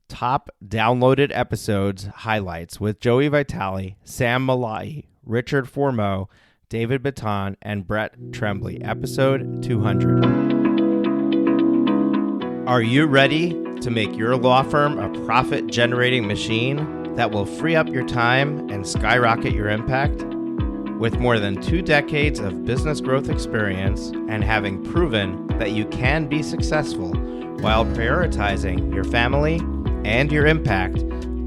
top downloaded episodes highlights with Joey Vitale, Sam Mollaei, Richard Formoe, David Bitton, and Brett Tremblay, episode 200. Are you ready to make your law firm a profit-generating machine that will free up your time and skyrocket your impact? With more than 2 decades of business growth experience and having proven that you can be successful while prioritizing your family and your impact,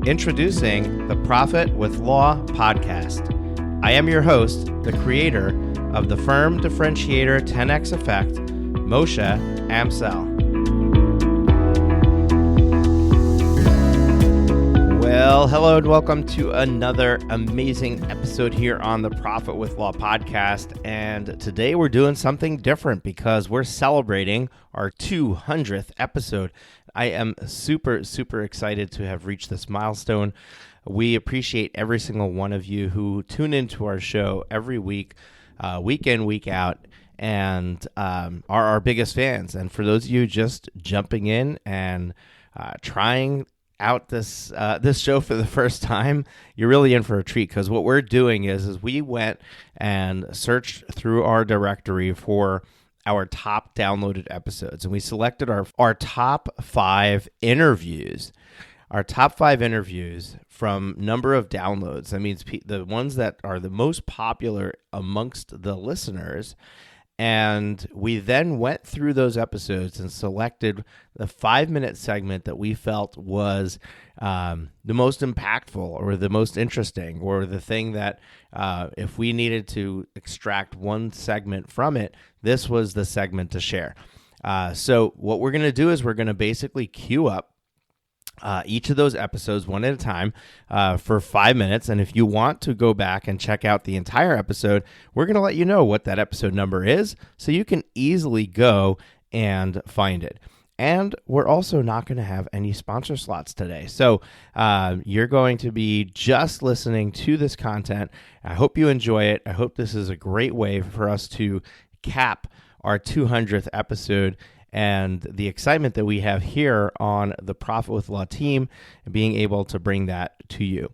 introducing the Profit with Law podcast. I am your host, the creator of the Firm Differentiator 10X Effect, Moshe Amsel. Well, hello and welcome to another amazing episode here on the Profit with Law podcast. And today we're doing something different because we're celebrating our 200th episode. I am super excited to have reached this milestone. We appreciate every single one of you who tune into our show every week, week in, week out, and are our biggest fans. And for those of you just jumping in and trying out this show for the first time, you're really in for a treat, because what we're doing is we went and searched through our directory for our top downloaded episodes, and we selected our top 5 interviews. Our top 5 interviews from number of downloads. That means the ones that are the most popular amongst the listeners. And we then went through those episodes and selected the 5-minute segment that we felt was the most impactful or the most interesting, or the thing that if we needed to extract one segment from it, this was the segment to share. So what we're going to do is we're going to basically queue up each of those episodes one at a time for 5 minutes. And if you want to go back and check out the entire episode, we're going to let you know what that episode number is so you can easily go and find it. And we're also not going to have any sponsor slots today. So you're going to be just listening to this content. I hope you enjoy it. I hope this is a great way for us to cap our 200th episode and the excitement that we have here on the Profit with Law team, and being able to bring that to you.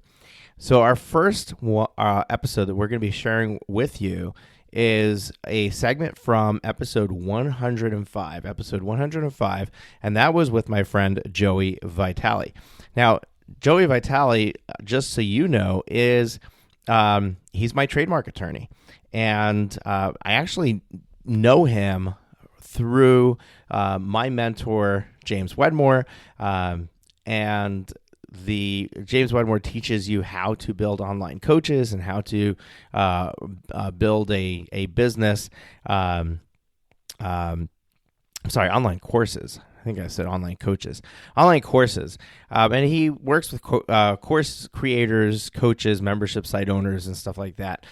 So our first episode that we're going to be sharing with you is a segment from episode 105, and that was with my friend Joey Vitale. Now, Joey Vitale, just so you know, is he's my trademark attorney, and I actually know him through my mentor, James Wedmore, and James Wedmore teaches you how to build online coaches and how to build a business. Online courses. I think I said online coaches. Online courses. And he works with course creators, coaches, membership site owners, and stuff like that.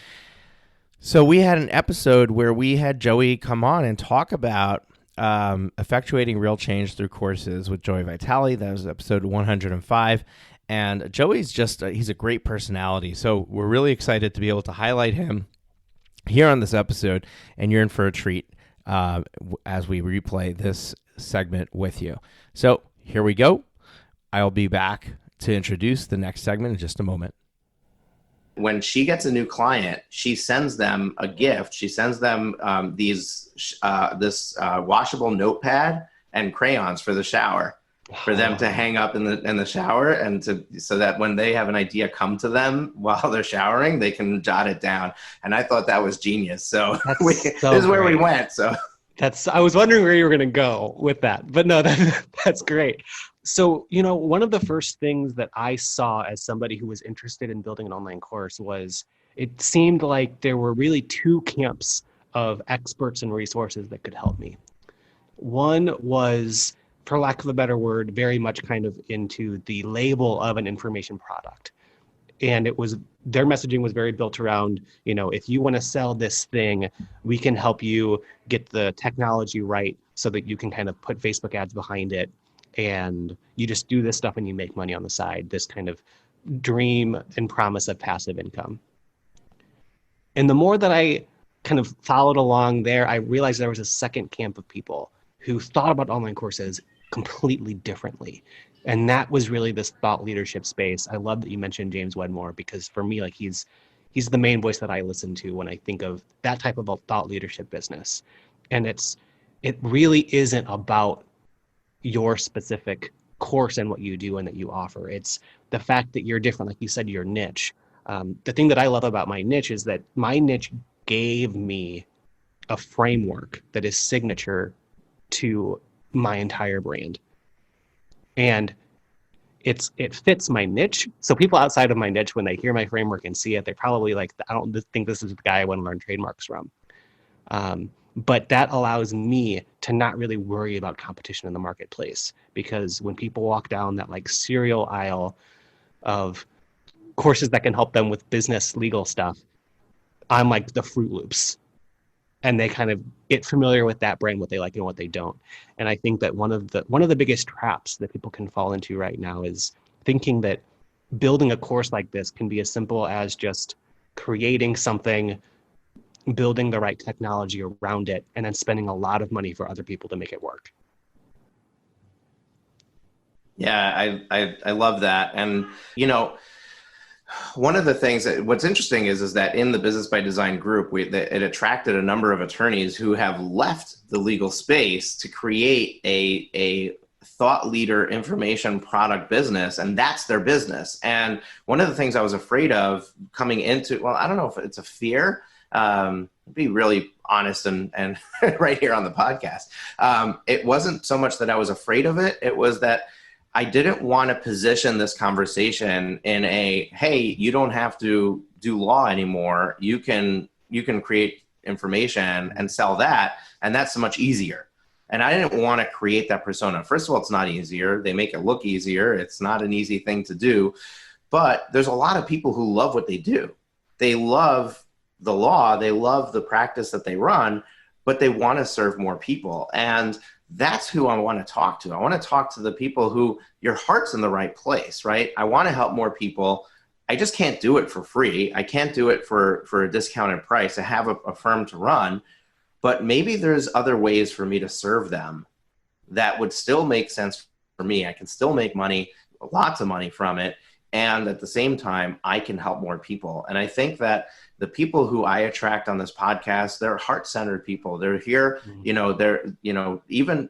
So we had an episode where we had Joey come on and talk about effectuating real change through courses with Joey Vitale. That was episode 105. And Joey's he's a great personality. So we're really excited to be able to highlight him here on this episode. And you're in for a treat as we replay this segment with you. So here we go. I'll be back to introduce the next segment in just a moment. When she gets a new client, she sends them a gift. She sends them this washable notepad and crayons for the shower, for them to hang up in the shower, and so that when they have an idea come to them while they're showering, they can jot it down. And I thought that was genius. So this is where we went. So I was wondering where you were going to go with that, but no, that's great. So, one of the first things that I saw as somebody who was interested in building an online course was it seemed like there were really 2 camps of experts and resources that could help me. One was, for lack of a better word, very much kind of into the label of an information product. And their messaging was very built around, if you want to sell this thing, we can help you get the technology right so that you can kind of put Facebook ads behind it. And you just do this stuff and you make money on the side, this kind of dream and promise of passive income. And the more that I kind of followed along there, I realized there was a second camp of people who thought about online courses completely differently. And that was really this thought leadership space. I love that you mentioned James Wedmore, because for me, like he's the main voice that I listen to when I think of that type of a thought leadership business. And it really isn't about your specific course and what you do and that you offer. It's the fact that you're different, like you said, your niche. The thing that I love about my niche is that my niche gave me a framework that is signature to my entire brand. And it fits my niche. So people outside of my niche, when they hear my framework and see it, they probably like, I don't think this is the guy I want to learn trademarks from. But that allows me to not really worry about competition in the marketplace, because when people walk down that like cereal aisle of courses that can help them with business legal stuff, I'm like the Fruit Loops, and they kind of get familiar with that brand, what they like and what they don't. And I think that one of the biggest traps that people can fall into right now is thinking that building a course like this can be as simple as just creating something, building the right technology around it, and then spending a lot of money for other people to make it work. Yeah, I love that. And, one of the things what's interesting is that in the Business by Design group, it attracted a number of attorneys who have left the legal space to create a thought leader information product business, and that's their business. And one of the things I was afraid of coming into, well, I don't know if it's a fear, be really honest and right here on the podcast. It wasn't so much that I was afraid of it. It was that I didn't want to position this conversation in a, hey, you don't have to do law anymore. You can create information and sell that. And that's so much easier. And I didn't want to create that persona. First of all, it's not easier. They make it look easier. It's not an easy thing to do. But there's a lot of people who love what they do. They love the law. They love the practice that they run, but they want to serve more people. And that's who I want to talk to. I want to talk to the people who your heart's in the right place, right? I want to help more people. I just can't do it for free. I can't do it for a discounted price. I have a firm to run, but maybe there's other ways for me to serve them that would still make sense for me. I can still make money, lots of money from it. And at the same time, I can help more people. And I think that the people who I attract on this podcast, they're heart-centered people. They're here, even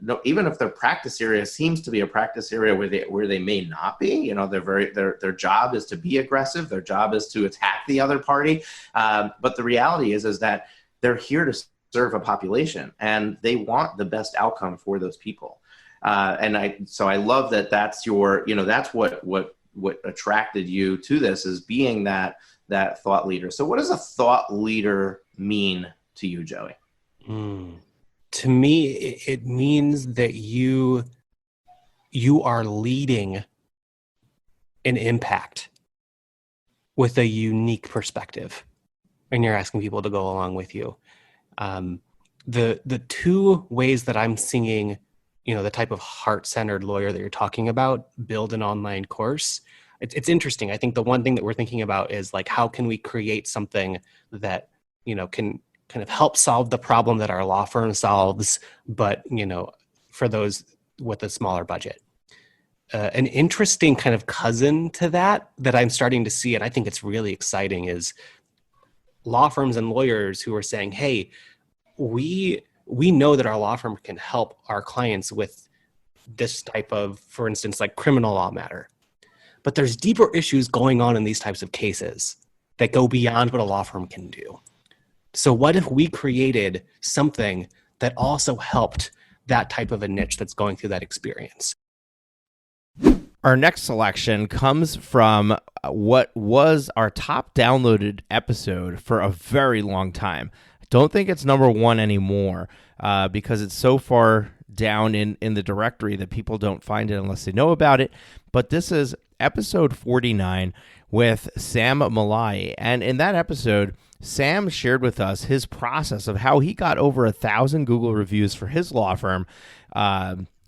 if their practice area seems to be a practice area where they may not be, their job is to be aggressive. Their job is to attack the other party. But the reality is that they're here to serve a population, and they want the best outcome for those people. So I love that. That's that's what attracted you to this, is being that thought leader. So what does a thought leader mean to you, Joey? To me, it means that you are leading an impact with a unique perspective, and you're asking people to go along with you. The two ways that I'm seeing, the type of heart-centered lawyer that you're talking about build an online course, it's interesting. I think the one thing that we're thinking about is like, how can we create something that, can kind of help solve the problem that our law firm solves, but, for those with a smaller budget. An interesting kind of cousin to that I'm starting to see, and I think it's really exciting, is law firms and lawyers who are saying, hey, we know that our law firm can help our clients with this type of, for instance, like criminal law matter. But there's deeper issues going on in these types of cases that go beyond what a law firm can do. So what if we created something that also helped that type of a niche that's going through that experience? Our next selection comes from what was our top downloaded episode for a very long time. Don't think it's number one anymore because it's so far down in the directory that people don't find it unless they know about it. But this is episode 49 with Sam Mollaei. And in that episode, Sam shared with us his process of how he got over 1,000 Google reviews for his law firm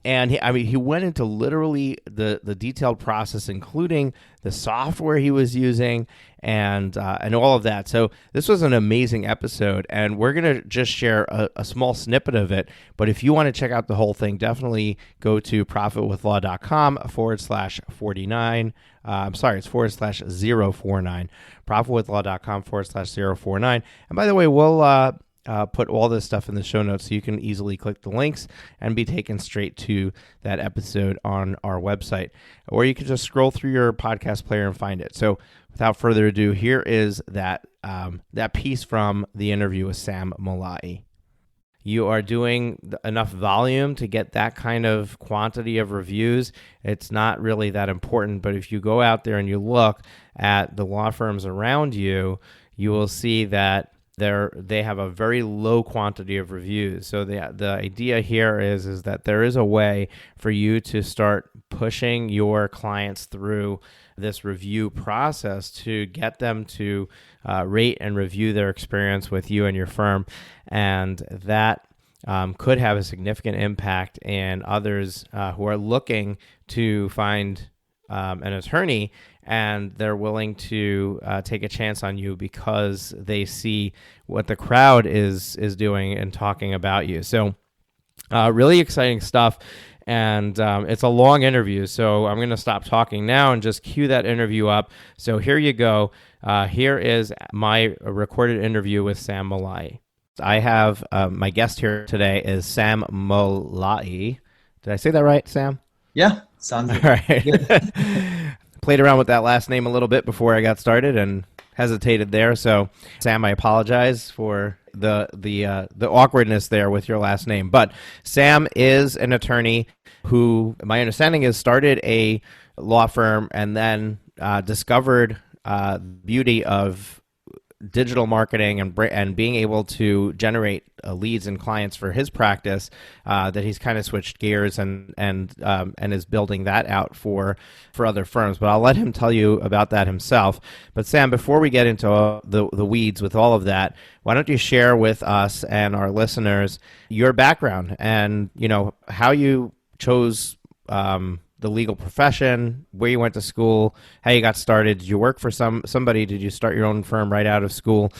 And he went into literally the detailed process, including the software he was using and all of that. So this was an amazing episode, and we're gonna just share a small snippet of it. But if you want to check out the whole thing, definitely go to profitwithlaw.com/49. I'm sorry, it's /049. Profitwithlaw.com /049. And by the way, we'll put all this stuff in the show notes so you can easily click the links and be taken straight to that episode on our website. Or you can just scroll through your podcast player and find it. So without further ado, here is that piece from the interview with Sam Mollaei. You are doing enough volume to get that kind of quantity of reviews. It's not really that important, but if you go out there and you look at the law firms around you, you will see that they have a very low quantity of reviews. So the idea here is that there is a way for you to start pushing your clients through this review process to get them to rate and review their experience with you and your firm, and that could have a significant impact in others who are looking to find an attorney, and they're willing to take a chance on you because they see what the crowd is doing and talking about you. So really exciting stuff. And it's a long interview, so I'm going to stop talking now and just cue that interview up. So here you go. Here is my recorded interview with Sam Mollaei. I have my guest here today is Sam Mollaei. Did I say that right, Sam? Yeah, sounds all right. Played around with that last name a little bit before I got started and hesitated there. So, Sam, I apologize for the awkwardness there with your last name. But Sam is an attorney who, my understanding is, started a law firm and then discovered the beauty of digital marketing and being able to generate leads and clients for his practice, that he's kind of switched gears and is building that out for other firms. But I'll let him tell you about that himself. But Sam, before we get into the weeds with all of that, why don't you share with us and our listeners your background and how you chose the legal profession, where you went to school, how you got started. Did you work for somebody? Did you start your own firm right out of school?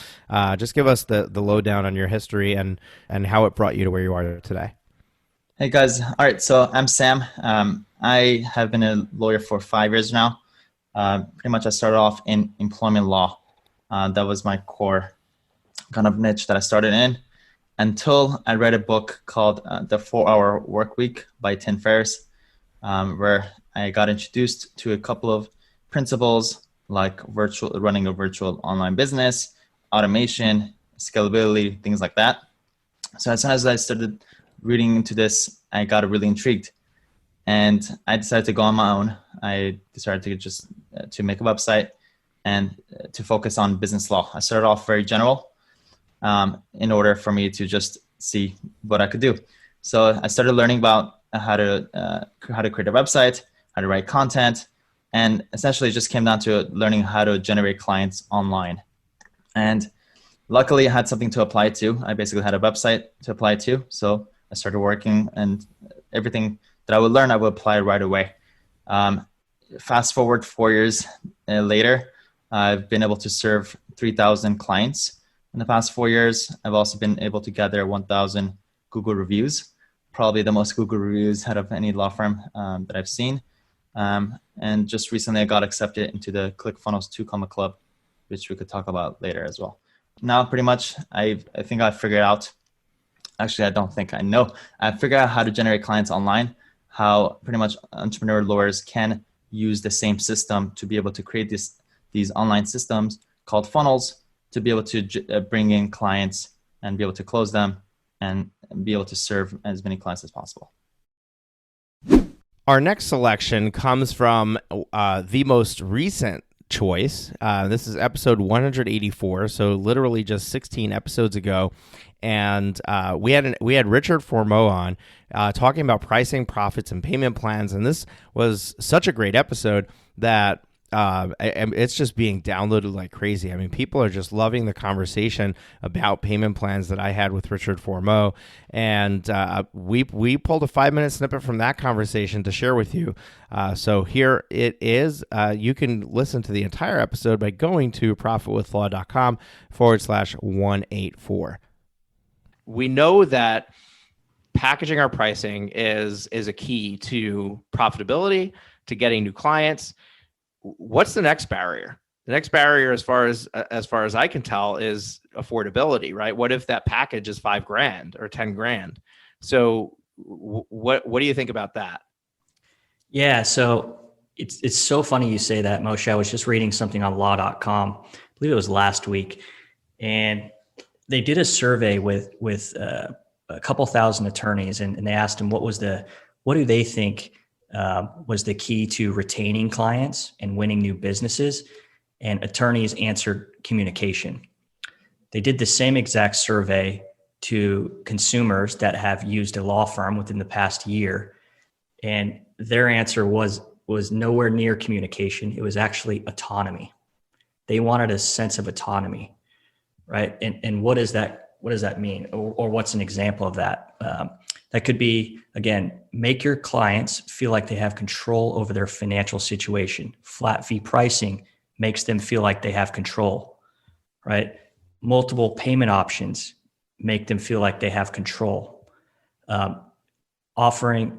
Just give us the lowdown on your history and how it brought you to where you are today. Hey guys. All right. So I'm Sam. I have been a lawyer for 5 years now. Pretty much I started off in employment law. That was my core kind of niche that I started in until I read a book called The 4-Hour Workweek by Tim Ferriss. Where I got introduced to a couple of principles like running a virtual online business, automation, scalability, things like that. So as soon as I started reading into this, I got really intrigued, and I decided to go on my own. I decided to just to make a website and to focus on business law. I started off very general in order for me to just see what I could do. So I started learning about how to create a website, how to write content, and essentially it just came down to learning how to generate clients online. And luckily I had something to apply to. I basically had a website to apply to. So I started working, and everything that I would learn, I would apply right away. Fast forward 4 years later, I've been able to serve 3,000 clients. In the past 4 years, I've also been able to gather 1,000 Google reviews. Probably the most Google reviews out of any law firm that I've seen. And just recently I got accepted into the ClickFunnels 2 Comma Club, which we could talk about later as well. Now, pretty much, I think I figured out, actually, I don't think I know. I figured out how to generate clients online, how pretty much entrepreneur lawyers can use the same system to be able to create these online systems called funnels to be able to bring in clients and be able to close them and be able to serve as many clients as possible. Our next selection comes from the most recent choice. This is episode 184, so literally just 16 episodes ago. And we had Richard Formoe on talking about pricing, profits, and payment plans. And this was such a great episode that it's just being downloaded like crazy. I mean, people are just loving the conversation about payment plans that I had with Richard Formoe, and we pulled a 5-minute snippet from that conversation to share with you. So here it is. You can listen to the entire episode by going to profitwithlaw.com/184. We know that packaging our pricing is a key to profitability, to getting new clients. What's the next barrier? The next barrier, as far as I can tell, is affordability, right? What if that package is $5,000 or $10,000? So what do you think about that? Yeah, so it's so funny you say that, Moshe. I was just reading something on law.com. I believe it was last week, and they did a survey with a couple thousand attorneys, and they asked them what do they think was the key to retaining clients and winning new businesses, and attorneys answered communication. They did the same exact survey to consumers that have used a law firm within the past year, and their answer was nowhere near communication. It was actually autonomy. They wanted a sense of autonomy, right? And what does that mean? Or what's an example of that? That could be, again, make your clients feel like they have control over their financial situation. Flat fee pricing makes them feel like they have control, right? Multiple payment options make them feel like they have control. Allowing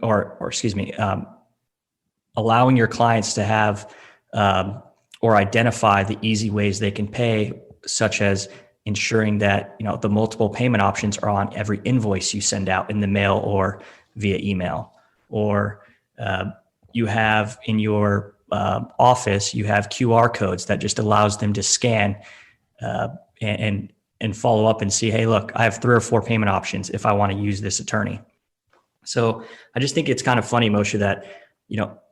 your clients to have or identify the easy ways they can pay, such as ensuring that the multiple payment options are on every invoice you send out in the mail or via email, or you have in your office, you have QR codes that just allows them to scan and follow up and see, hey, look, I have 3 or 4 payment options if I want to use this attorney. So I just think it's kind of funny, Moshe, that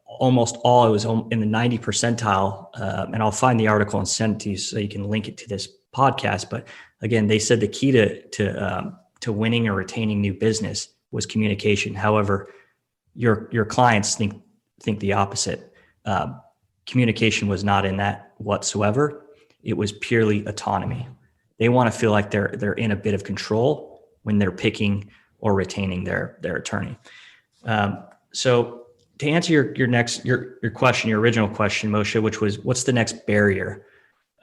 almost all, it was in the 90 percentile, and I'll find the article and send it to you so you can link it to this podcast. But again, they said the key to winning or retaining new business was communication. However, your clients think the opposite. Communication was not in that whatsoever. It was purely autonomy. They want to feel like they're in a bit of control when they're picking or retaining their attorney. So to answer your question, your original question, Moshe, which was what's the next barrier?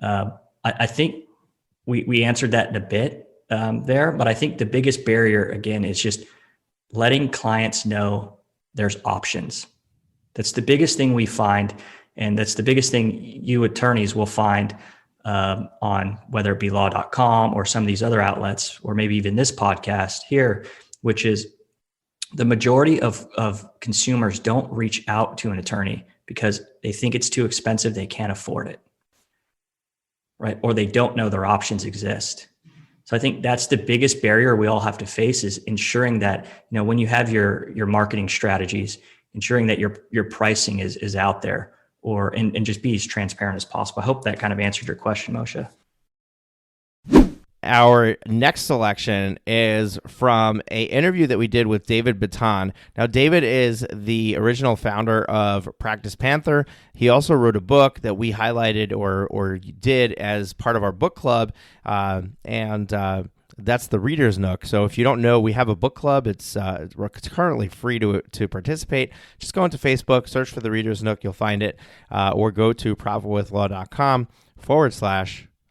I think we answered that in a bit there, but I think the biggest barrier again is just letting clients know there's options. That's the biggest thing we find, and that's the biggest thing you attorneys will find on whether it be law.com or some of these other outlets, or maybe even this podcast here, which is the majority of consumers don't reach out to an attorney because they think it's too expensive, they can't afford it, right? Or they don't know their options exist. So I think that's the biggest barrier we all have to face, is ensuring that, when you have your marketing strategies, ensuring that your pricing is out there, and just be as transparent as possible. I hope that kind of answered your question, Moshe. Our next selection is from an interview that we did with David Bitton. Now, David is the original founder of Practice Panther. He also wrote a book that we highlighted or did as part of our book club, and that's the Reader's Nook. So if you don't know, we have a book club. It's currently free to participate. Just go into Facebook, search for the Reader's Nook. You'll find it, or go to profitwithlaw.com/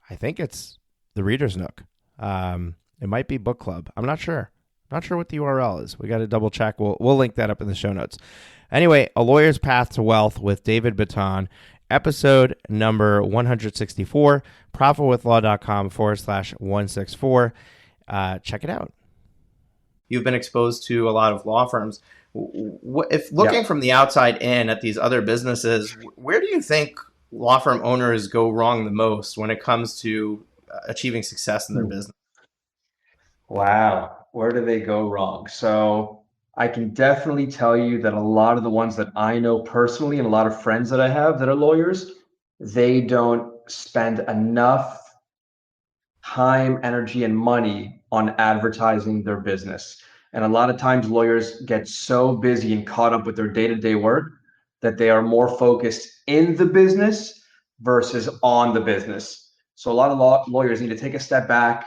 I think it's the Reader's Nook. It might be book club. I'm not sure. Not sure what the URL is. We got to double check. We'll link that up in the show notes. Anyway, A Lawyer's Path to Wealth with David Bitton, episode number 164, profitwithlaw.com/164. Check it out. You've been exposed to a lot of law firms. If looking from the outside in at these other businesses, where do you think law firm owners go wrong the most when it comes to achieving success in their business? Wow, where do they go wrong? So I can definitely tell you that a lot of the ones that I know personally, and a lot of friends that I have that are lawyers, they don't spend enough time, energy, and money on advertising their business. And a lot of times lawyers get so busy and caught up with their day-to-day work that they are more focused in the business versus on the business. So a lot of lawyers need to take a step back.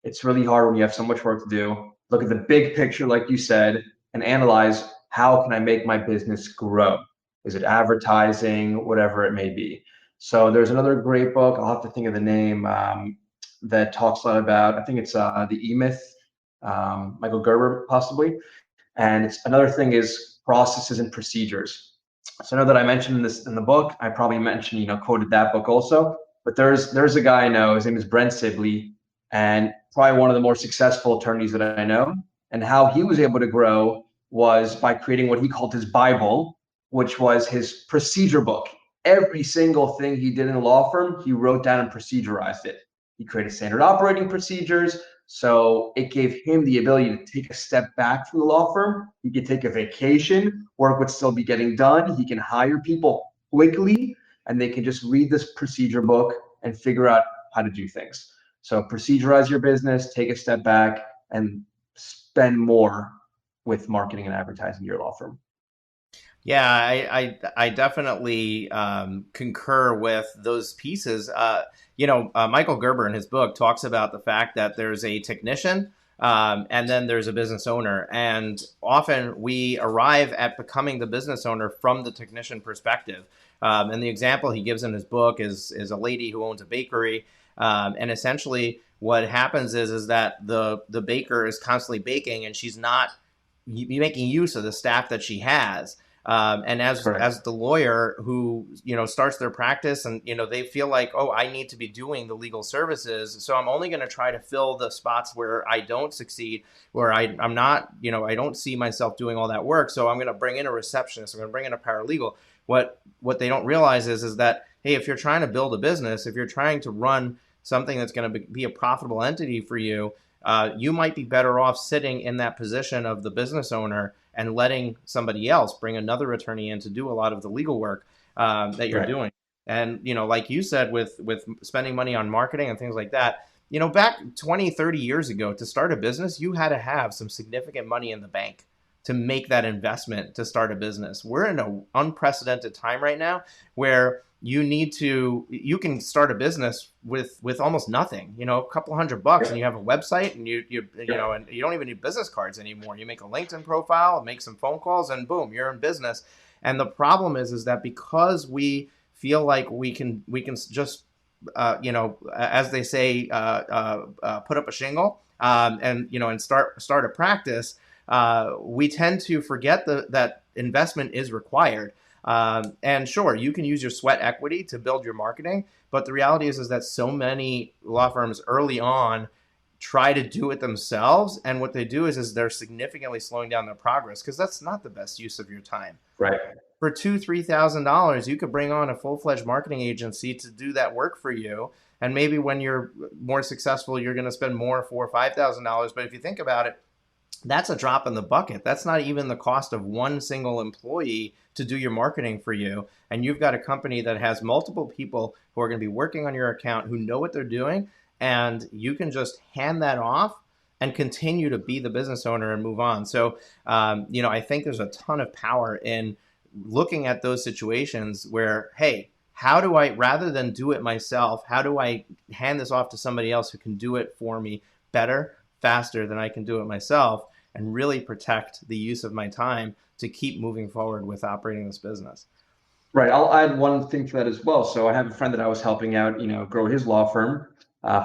It's really hard when you have so much work to do. Look at the big picture, like you said, and analyze, how can I make my business grow? Is it advertising, whatever it may be? So there's another great book, I'll have to think of the name, that talks a lot about, I think it's the E-Myth, Michael Gerber possibly. And it's another thing is processes and procedures. So I know that I mentioned this in the book. I probably mentioned, quoted that book also. But there's a guy I know. His name is Brent Sibley, and probably one of the more successful attorneys that I know. And how he was able to grow was by creating what he called his Bible, which was his procedure book. Every single thing he did in the law firm, he wrote down and procedurized it. He created standard operating procedures. So it gave him the ability to take a step back from the law firm. He could take a vacation, work would still be getting done. He can hire people quickly, and they can just read this procedure book and figure out how to do things. So procedurize your business, take a step back, and spend more with marketing and advertising your law firm. Yeah, I definitely concur with those pieces. Michael Gerber in his book talks about the fact that there's a technician and then there's a business owner. And often we arrive at becoming the business owner from the technician perspective. And the example he gives in his book is a lady who owns a bakery. And essentially what happens is that the baker is constantly baking and she's not making use of the staff that she has. And as the lawyer who, starts their practice and, they feel like, oh, I need to be doing the legal services. So I'm only going to try to fill the spots where I don't succeed, where I'm not, I don't see myself doing all that work. So I'm going to bring in a receptionist. I'm going to bring in a paralegal. What they don't realize is that, hey, if you're trying to build a business, if you're trying to run something that's going to be a profitable entity for you, you might be better off sitting in that position of the business owner and letting somebody else bring another attorney in to do a lot of the legal work that you're doing. And, like you said, with spending money on marketing and things like that, back 20, 30 years ago, to start a business, you had to have some significant money in the bank to make that investment to start a business. We're in an unprecedented time right now where you can start a business with almost nothing, a couple $100 and you have a website and you and you don't even need business cards anymore. You make a LinkedIn profile, make some phone calls, and boom, you're in business. And the problem is that because we feel like we can just as they say, put up a shingle and start a practice, we tend to forget that investment is required. And sure, you can use your sweat equity to build your marketing, but the reality is that so many law firms early on try to do it themselves, and what they do is they're significantly slowing down their progress because that's not the best use of your time. Right. For $2,000-$3,000, you could bring on a full-fledged marketing agency to do that work for you, and maybe when you're more successful, you're going to spend more, $4,000 or $5,000. But if you think about it, that's a drop in the bucket. That's not even the cost of one single employee to do your marketing for you. And you've got a company that has multiple people who are going to be working on your account who know what they're doing. And you can just hand that off and continue to be the business owner and move on. So, I think there's a ton of power in looking at those situations where, hey, how do I, rather than do it myself, how do I hand this off to somebody else who can do it for me better, faster than I can do it myself, and really protect the use of my time to keep moving forward with operating this business. Right. I'll add one thing to that as well. So I have a friend that I was helping out, grow his law firm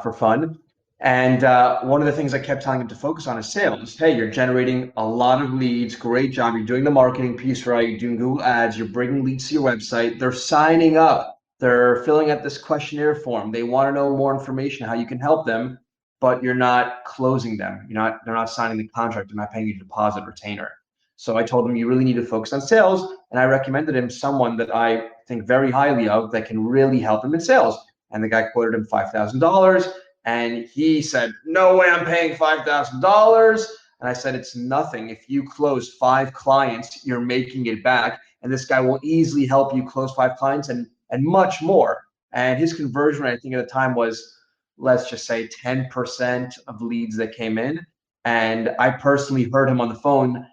for fun. And one of the things I kept telling him to focus on is sales. Hey, you're generating a lot of leads. Great job. You're doing the marketing piece right. You're doing Google ads. You're bringing leads to your website. They're signing up. They're filling out this questionnaire form. They want to know more information, how you can help them, but you're not closing them. They're not signing the contract. They're not paying you a deposit retainer. So I told him you really need to focus on sales. And I recommended him someone that I think very highly of that can really help him in sales. And the guy quoted him $5,000. And he said, no way I'm paying $5,000. And I said, it's nothing. If you close 5 clients, you're making it back. And this guy will easily help you close 5 clients and much more. And his conversion rate, I think at the time was, let's just say 10% of leads that came in. And I personally heard him on the phone,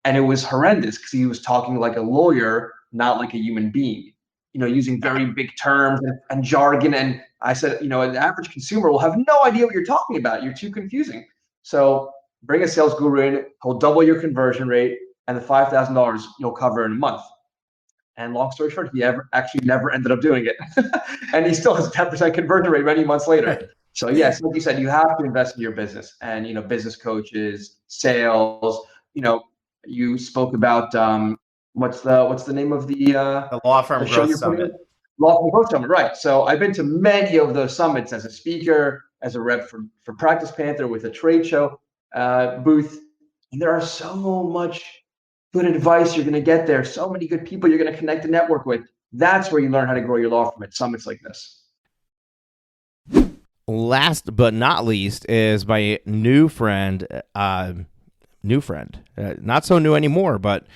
and it was horrendous because he was talking like a lawyer, not like a human being. using very big terms and jargon. And I said, an average consumer will have no idea what you're talking about. You're too confusing. So bring a sales guru in, he'll double your conversion rate, and the $5,000 you'll cover in a month. And long story short, he actually never ended up doing it. And he still has a 10% conversion rate many months later. So yes, like you said, you have to invest in your business, and business coaches, sales. You spoke about what's the name of the Law Firm show Growth you're putting Summit. in? Law Firm Growth Summit, right? So I've been to many of those summits as a speaker, as a rep for Practice Panther with a trade show booth, and there are so much good advice you're going to get there. So many good people you're going to connect and network with. That's where you learn how to grow your law firm, at summits like this. Last but not least is my new friend. Not so new anymore, but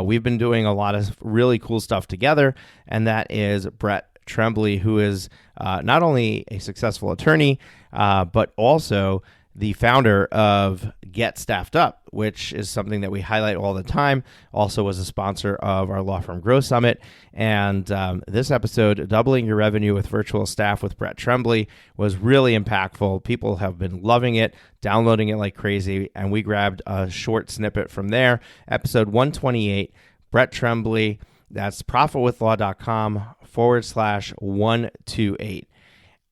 we've been doing a lot of really cool stuff together, and that is Brett Tremblay, who is not only a successful attorney, but also the founder of Get Staffed Up, which is something that we highlight all the time. Also was a sponsor of our Law Firm Growth Summit. And this episode, Doubling Your Revenue with Virtual Staff with Brett Tremblay, was really impactful. People have been loving it, downloading it like crazy, and we grabbed a short snippet from there. Episode 128, Brett Tremblay, that's profitwithlaw.com/128.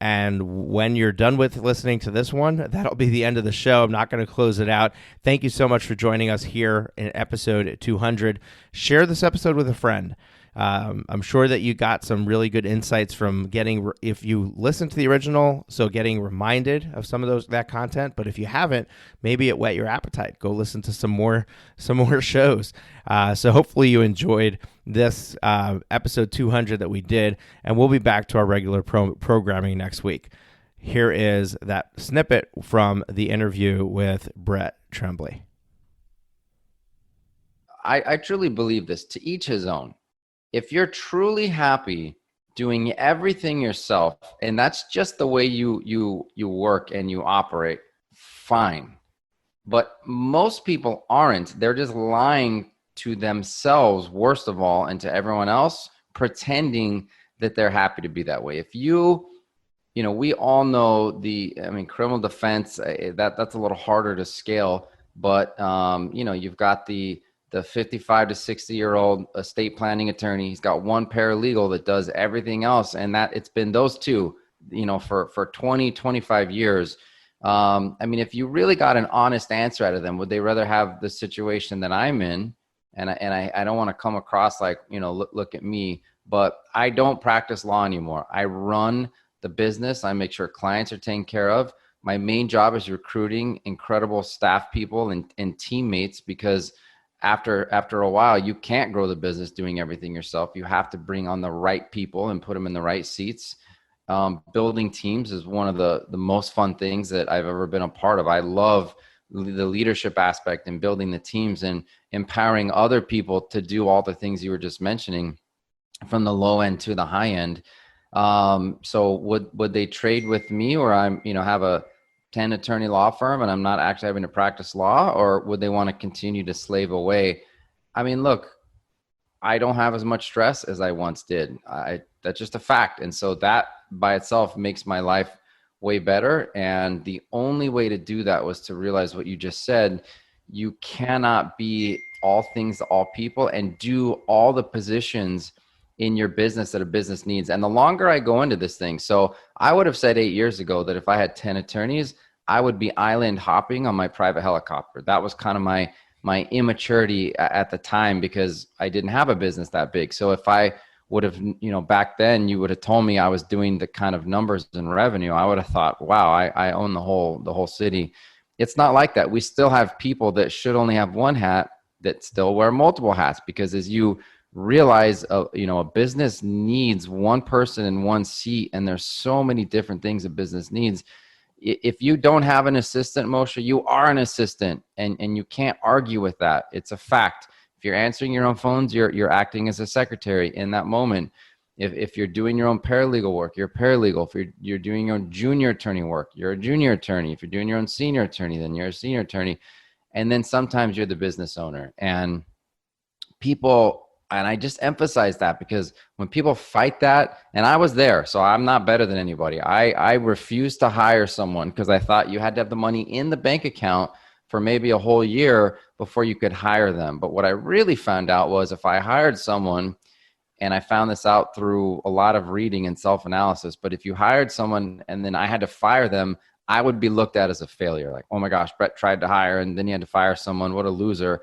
And when you're done with listening to this one, that'll be the end of the show. I'm not going to close it out. Thank you so much for joining us here in episode 200. Share this episode with a friend. I'm sure that you got some really good insights from if you listen to the original, so getting reminded of some of that content. But if you haven't, maybe it whet your appetite. Go listen to some more shows. So hopefully you enjoyed this episode 200 that we did, and we'll be back to our regular programming next week. Here is that snippet from the interview with Brett Tremblay. I truly believe this, to each his own. If you're truly happy doing everything yourself, and that's just the way you work and you operate, fine. But most people aren't. They're just lying to themselves, worst of all, and to everyone else, pretending that they're happy to be that way. If we all know criminal defense, that's a little harder to scale, but you've got the 55 to 60-year-old estate planning attorney. He's got one paralegal that does everything else. And that it's been those two, for 20, 25 years. If you really got an honest answer out of them, would they rather have the situation that I'm in? And I don't want to come across like, look at me, but I don't practice law anymore. I run the business. I make sure clients are taken care of. My main job is recruiting incredible staff people and teammates, because after a while, you can't grow the business doing everything yourself. You have to bring on the right people and put them in the right seats. Building teams is one of the most fun things that I've ever been a part of. I love the leadership aspect and building the teams and empowering other people to do all the things you were just mentioning, from the low end to the high end. So would they trade with me, or I'm, have a 10 attorney law firm and I'm not actually having to practice law, or would they want to continue to slave away? Look, I don't have as much stress as I once did. That's just a fact. And so that by itself makes my life way better. And the only way to do that was to realize what you just said. You cannot be all things to all people and do all the positions in your business that a business needs. And the longer I go into this thing, so I would have said 8 years ago that if I had 10 attorneys, I would be island hopping on my private helicopter. That was kind of my immaturity at the time, because I didn't have a business that big. So if I would have, back then you would have told me I was doing the kind of numbers and revenue, I would have thought, wow, I own the whole city. It's not like that. We still have people that should only have one hat that still wear multiple hats, because as you realize, a business needs one person in one seat, and there's so many different things a business needs. If you don't have an assistant, Moshe, you are an assistant, and you can't argue with that. It's a fact. If you're answering your own phones, you're acting as a secretary in that moment. If you're doing your own paralegal work, you're a paralegal. If you're doing your own junior attorney work, you're a junior attorney. If you're doing your own senior attorney, then you're a senior attorney. And then sometimes you're the business owner. And people And I just emphasize that because when people fight that, and I was there, so I'm not better than anybody. I refused to hire someone because I thought you had to have the money in the bank account for maybe a whole year before you could hire them. But what I really found out was if I hired someone, and I found this out through a lot of reading and self-analysis, but if you hired someone and then I had to fire them, I would be looked at as a failure. Like, oh my gosh, Brett tried to hire and then he had to fire someone. What a loser.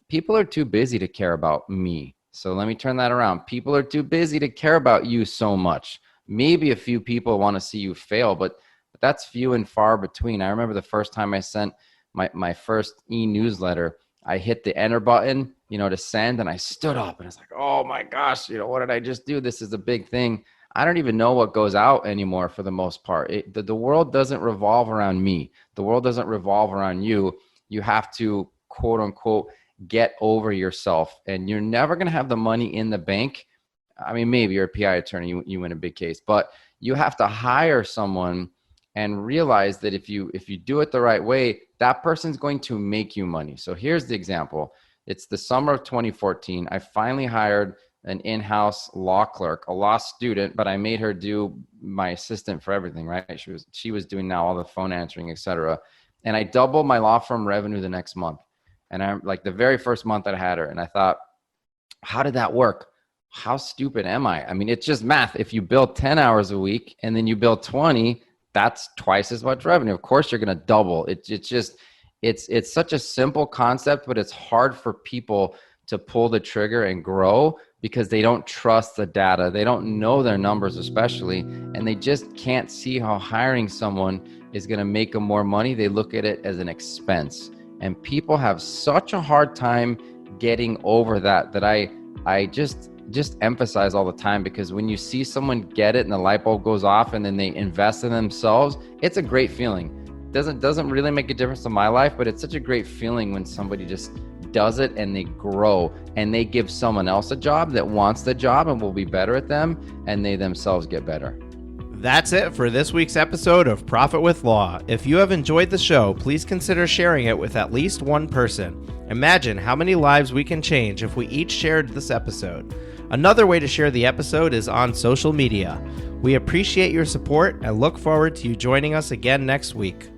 People are too busy to care about me. So let me turn that around. People are too busy to care about you so much. Maybe a few people want to see you fail, but that's few and far between. I remember the first time I sent my first e-newsletter, I hit the enter button, to send, and I stood up and I was like, oh my gosh, what did I just do? This is a big thing. I don't even know what goes out anymore for the most part. The world doesn't revolve around me. The world doesn't revolve around you. You have to, quote unquote, get over yourself, and you're never going to have the money in the bank. I mean, maybe you're a PI attorney, you win a big case, but you have to hire someone and realize that if you do it the right way, that person's going to make you money. So here's the example. It's the summer of 2014. I finally hired an in-house law clerk, a law student, but I made her do my assistant for everything, right? She was doing now all the phone answering, et cetera. And I doubled my law firm revenue the next month. And I'm like the very first month that I had her, and I thought, how did that work? How stupid am I? I mean, it's just math. If you bill 10 hours a week and then you bill 20, that's twice as much revenue. Of course, you're going to double. It's such a simple concept, but it's hard for people to pull the trigger and grow because they don't trust the data. They don't know their numbers, especially, and they just can't see how hiring someone is going to make them more money. They look at it as an expense. And people have such a hard time getting over that I just emphasize all the time, because when you see someone get it and the light bulb goes off and then they invest in themselves, it's a great feeling. Doesn't really make a difference in my life, but it's such a great feeling when somebody just does it and they grow and they give someone else a job that wants the job and will be better at them, and they themselves get better. That's it for this week's episode of Profit with Law. If you have enjoyed the show, please consider sharing it with at least one person. Imagine how many lives we can change if we each shared this episode. Another way to share the episode is on social media. We appreciate your support and look forward to you joining us again next week.